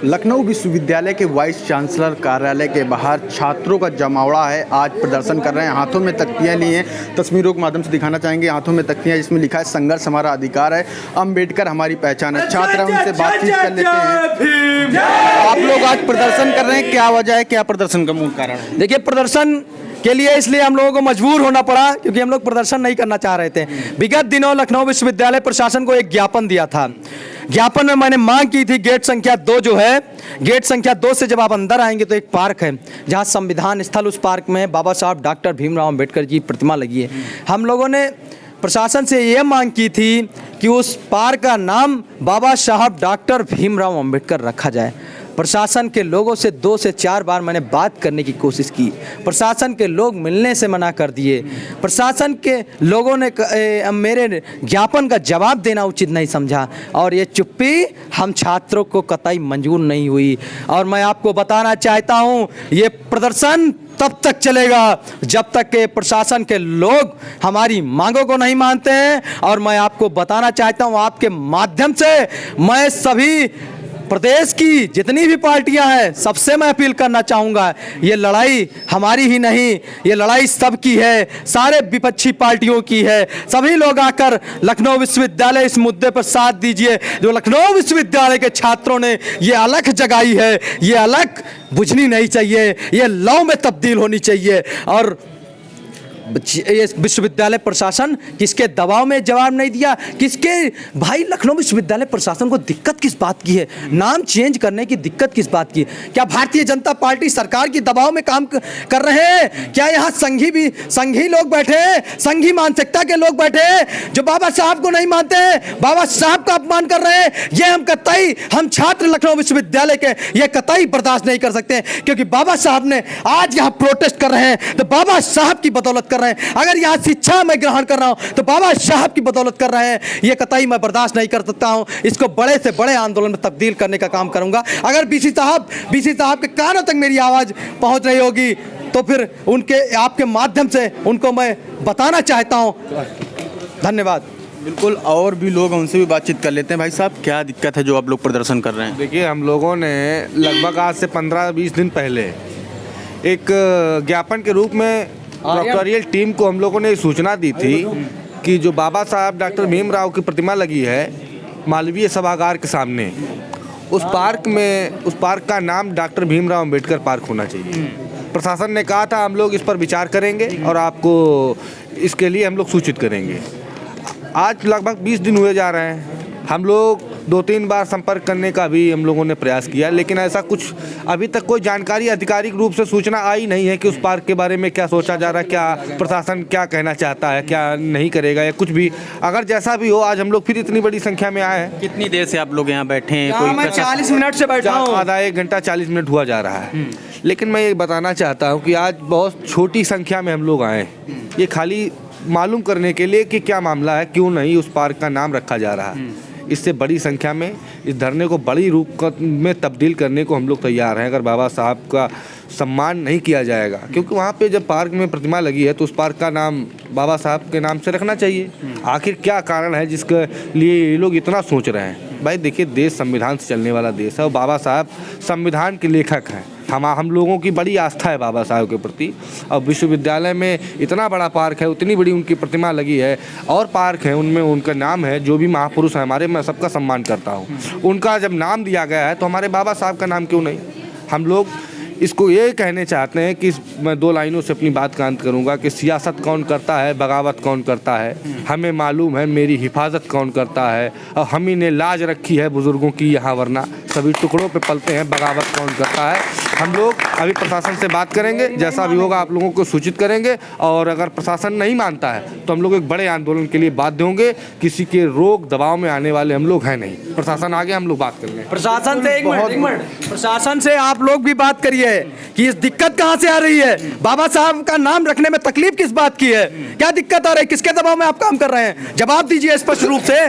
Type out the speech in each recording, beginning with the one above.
लखनऊ विश्वविद्यालय के vice chancellor कार्यालय के बाहर छात्रों का जमावड़ा है। आज प्रदर्शन कर रहे हैं, हाथों में तख्तियां ली हैं। तस्वीरों के माध्यम से दिखाना चाहेंगे, हाथों में तख्तियां जिसमें लिखा है संघर्ष हमारा अधिकार है, अम्बेडकर हमारी पहचान है। छात्र उनसे बातचीत कर लेते हैं। आप लोग आज प्रदर्शन कर रहे हैं, क्या वजह है, क्या प्रदर्शन का मूल कारण है? देखिए, प्रदर्शन के लिए इसलिए हम लोगों को मजबूर होना पड़ा क्योंकि हम लोग प्रदर्शन नहीं करना चाह रहे थे। विगत दिनों लखनऊ विश्वविद्यालय प्रशासन को एक ज्ञापन दिया था। ज्ञापन में मैंने मांग की थी, गेट संख्या 2 जो है, गेट संख्या 2 से जब आप अंदर आएंगे तो एक पार्क है जहां संविधान स्थल, उस पार्क में बाबा साहब डॉक्टर भीमराव अंबेडकर जी प्रतिमा लगी है। हम लोगों ने प्रशासन से यह मांग की थी कि उस पार्क का नाम बाबा साहब डॉक्टर भीमराव अंबेडकर रखा जाए। प्रशासन के लोगों से 2 से 4 बार मैंने बात करने की कोशिश की, प्रशासन के लोग मिलने से मना कर दिए। प्रशासन के लोगों ने मेरे ज्ञापन का जवाब देना उचित नहीं समझा और ये चुप्पी हम छात्रों को कतई मंजूर नहीं हुई। और मैं आपको बताना चाहता हूँ, ये प्रदर्शन तब तक चलेगा जब तक के प्रशासन के लोग हमारी मांगों को नहीं मानते हैं। और मैं आपको बताना चाहता हूँ, आपके माध्यम से मैं सभी प्रदेश की जितनी भी पार्टियां हैं सबसे मैं अपील करना चाहूँगा, ये लड़ाई हमारी ही नहीं, ये लड़ाई सबकी है, सारे विपक्षी पार्टियों की है। सभी लोग आकर लखनऊ विश्वविद्यालय इस मुद्दे पर साथ दीजिए। जो लखनऊ विश्वविद्यालय के छात्रों ने ये अलख जगाई है, ये अलख बुझनी नहीं चाहिए, ये लौ में तब्दील होनी चाहिए। और ये विश्वविद्यालय प्रशासन किसके दबाव में जवाब नहीं दिया, किसके भाई लखनऊ विश्वविद्यालय प्रशासन को दिक्कत किस बात की है, नाम चेंज करने की दिक्कत किस बात की? क्या भारतीय जनता पार्टी सरकार की दबाव में काम कर रहे हैं? क्या यहाँ संघी लोग बैठे हैं, संघी मानसिकता के लोग बैठे हैं जो बाबा साहब को नहीं मानते हैं, बाबा साहब का अपमान कर रहे हैं? ये हम छात्र लखनऊ विश्वविद्यालय के ये कतई बर्दाश्त नहीं कर सकते हैं, क्योंकि बाबा साहब ने आज यहाँ प्रोटेस्ट कर रहे हैं तो बाबा साहब की बदौलत रहे हैं। अगर यहां शिक्षा मैं ग्रहण कर रहा हूं तो बाबा साहब की बदौलत कर रहे हैं। यह कतई मैं बर्दाश्त नहीं कर सकता हूं। इसको बड़े से बड़े आंदोलन में तब्दील करने का काम करूंगा। अगर बीसी साहब के कानों तक मेरी आवाज पहुंच रही होगी तो फिर उनके आपके माध्यम से उनको मैं बताना चाहता हूं। धन्यवाद। बिल्कुल, और भी लोग हैं, उनसे भी बातचीत कर लेते हैं। भाई साहब, क्या दिक्कत है जो आप लोग प्रदर्शन कर रहे हैं? देखिए, हम लोगों ने लगभग आज से 15-20 दिन पहले एक ज्ञापन के रूप में प्रोक्टोरियल टीम को हम लोगों ने सूचना दी थी कि जो बाबा साहब डॉक्टर भीमराव की प्रतिमा लगी है मालवीय सभागार के सामने, उस पार्क का नाम डॉक्टर भीमराव अंबेडकर पार्क होना चाहिए। प्रशासन ने कहा था हम लोग इस पर विचार करेंगे और आपको इसके लिए हम लोग सूचित करेंगे। आज लगभग 20 दिन हुए जा रहे हैं। हम लोग 2-3 बार संपर्क करने का भी हम लोगों ने प्रयास किया, लेकिन ऐसा कुछ अभी तक कोई जानकारी आधिकारिक रूप से सूचना आई नहीं है कि उस पार्क के बारे में क्या सोचा जा रहा है, क्या प्रशासन क्या कहना चाहता है, क्या नहीं करेगा या कुछ भी। अगर जैसा भी हो, आज हम लोग फिर इतनी बड़ी संख्या में आए हैं। कितनी देर से आप लोग यहाँ बैठे हैं? मैं 40 मिनट से बैठा हूँ। आधा 1 घंटा 40 मिनट हुआ जा रहा है। लेकिन मैं ये बताना चाहता हूँ कि आज बहुत छोटी संख्या में हम लोग आए, ये खाली मालूम करने के लिए कि क्या मामला है, क्यों नहीं उस पार्क का नाम रखा जा रहा है। इससे बड़ी संख्या में इस धरने को बड़ी रूप में तब्दील करने को हम लोग तैयार हैं। अगर बाबा साहब का सम्मान नहीं किया जाएगा, क्योंकि वहाँ पे जब पार्क में प्रतिमा लगी है तो उस पार्क का नाम बाबा साहब के नाम से रखना चाहिए। आखिर क्या कारण है जिसके लिए ये लोग इतना सोच रहे हैं? भाई देखिए, देश संविधान से चलने वाला देश है और बाबा साहब संविधान के लेखक हैं। हम लोगों की बड़ी आस्था है बाबा साहब के प्रति। और विश्वविद्यालय में इतना बड़ा पार्क है, उतनी बड़ी उनकी प्रतिमा लगी है, और पार्क है उनमें उनका नाम है। जो भी महापुरुष हैं हमारे, मैं सबका सम्मान करता हूँ। उनका जब नाम दिया गया है तो हमारे बाबा साहब का नाम क्यों नहीं? हम लोग इसको ये कहने चाहते हैं कि मैं 2 लाइनों से अपनी बात का अंत करूंगा कि सियासत कौन करता है, बगावत कौन करता है। हमें मालूम है मेरी हिफाजत कौन करता है, और हम ही ने लाज रखी है बुजुर्गों की यहाँ, वरना सभी टुकड़ों पे पलते हैं। बगावत कौन करता है? हम लोग अभी प्रशासन से बात करेंगे, जैसा भी होगा आप लोगों को सूचित करेंगे। और अगर प्रशासन नहीं मानता है तो हम लोग एक बड़े आंदोलन के लिए बाध्य होंगे। किसी के रोक दबाव में आने वाले हम लोग हैं नहीं। प्रशासन आगे हम लोग बात कर लेंगे। प्रशासन से एक मिनट, प्रशासन से आप लोग भी बात करिए कि इस दिक्कत कहां से आ रही है। बाबा साहब का नाम रखने में तकलीफ किस बात की है, क्या दिक्कत आ रही है, किसके दबाव में आप काम कर रहे हैं? जवाब दीजिए स्पष्ट रूप से।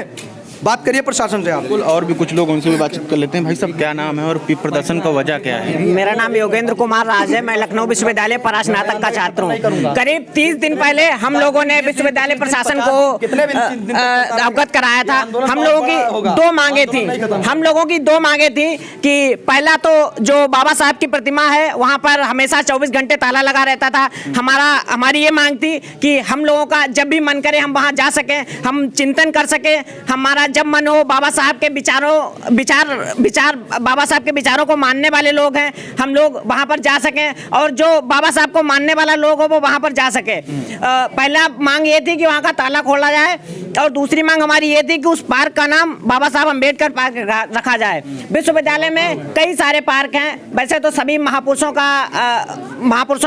बात करिए प्रशासन से आप। बिल्कुल, और भी कुछ लोग उनसे भी बातचीत कर लेते हैं। भाई साहब, क्या नाम है और प्रदर्शन का वजह क्या है? मेरा नाम योगेंद्र कुमार राज है। मैं लखनऊ विश्वविद्यालय परास्नातक का छात्र हूँ। करीब 30 दिन पहले हम लोगों ने विश्वविद्यालय प्रशासन को अवगत कराया था। हम लोगों की दो मांगे थी। हम लोगों की दो मांगे थी कि पहला तो जो बाबा साहब की प्रतिमा है वहाँ पर हमेशा 24 घंटे ताला लगा रहता था। हमारी ये मांग थी कि हम लोगों का जब भी मन करे हम वहाँ जा सकें, हम चिंतन कर सके। हमारा जब मन हो, बाबा साहब के विचार बाबा साहब के विचारों को मानने वाले लोग हैं, हम लोग वहाँ पर जा सकें और जो बाबा साहब को मानने वाला लोग हो वो वहाँ पर जा सके। पहला मांग ये थी कि वहाँ का ताला खोला जाए और दूसरी मांग हमारी ये थी कि उस पार्क का नाम बाबा साहब अम्बेडकर पार्क रखा जाए। विश्वविद्यालय में कई सारे पार्क हैं, वैसे तो सभी महापुरुषों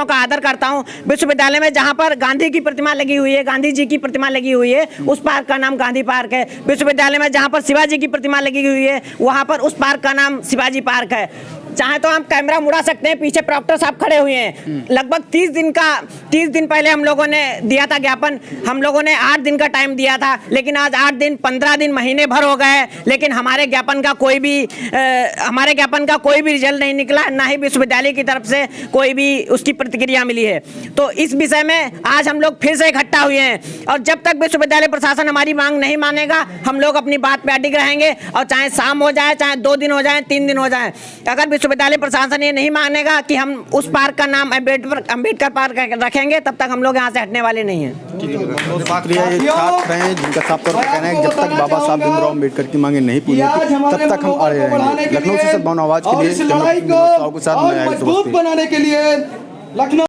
का आदर करता हूँ। विश्वविद्यालय में जहाँ पर गांधी की प्रतिमा लगी हुई है, गांधी जी की प्रतिमा लगी हुई है, उस पार्क का नाम गांधी पार्क है। विश्वविद्यालय में जहाँ पर शिवाजी की प्रतिमा लगी हुई है, वहाँ पर उस पार्क का नाम शिवाजी पार्क है। चाहे तो हम कैमरा मुड़ा सकते हैं, पीछे प्रॉक्टर साहब खड़े हुए हैं। लगभग 30 दिन पहले हम लोगों ने दिया था ज्ञापन। हम लोगों ने 8 दिन का टाइम दिया था, लेकिन आज 8 दिन, 15 दिन, महीने भर हो गए, लेकिन हमारे ज्ञापन का कोई भी रिजल्ट नहीं निकला, ना ही विश्वविद्यालय की तरफ से कोई भी उसकी प्रतिक्रिया मिली है। तो इस विषय में आज हम लोग फिर से इकट्ठा हुए हैं और जब तक विश्वविद्यालय प्रशासन हमारी मांग नहीं मानेगा, हम लोग अपनी बात पे अडिग रहेंगे। और चाहे शाम हो जाए, चाहे 2 दिन हो जाए, 3 दिन हो जाए, अगर विश्वविद्यालय प्रशासन ये नहीं मानेगा कि हम उस पार्क का नाम अम्बेडकर पार्क रखेंगे, तब तक हम लोग यहाँ से हटने वाले नहीं हैं। शुक्रिया। ये छात्र हैं जिनका साफ तौर पर कहना है कि जब तक बाबा साहब भीमराव अम्बेडकर की मांगे नहीं पूरी होती तब तक हम अड़े रहेंगे। लखनऊ से सद्भावना आवाज के लिए मजबूत बनाने के लिए लखनऊ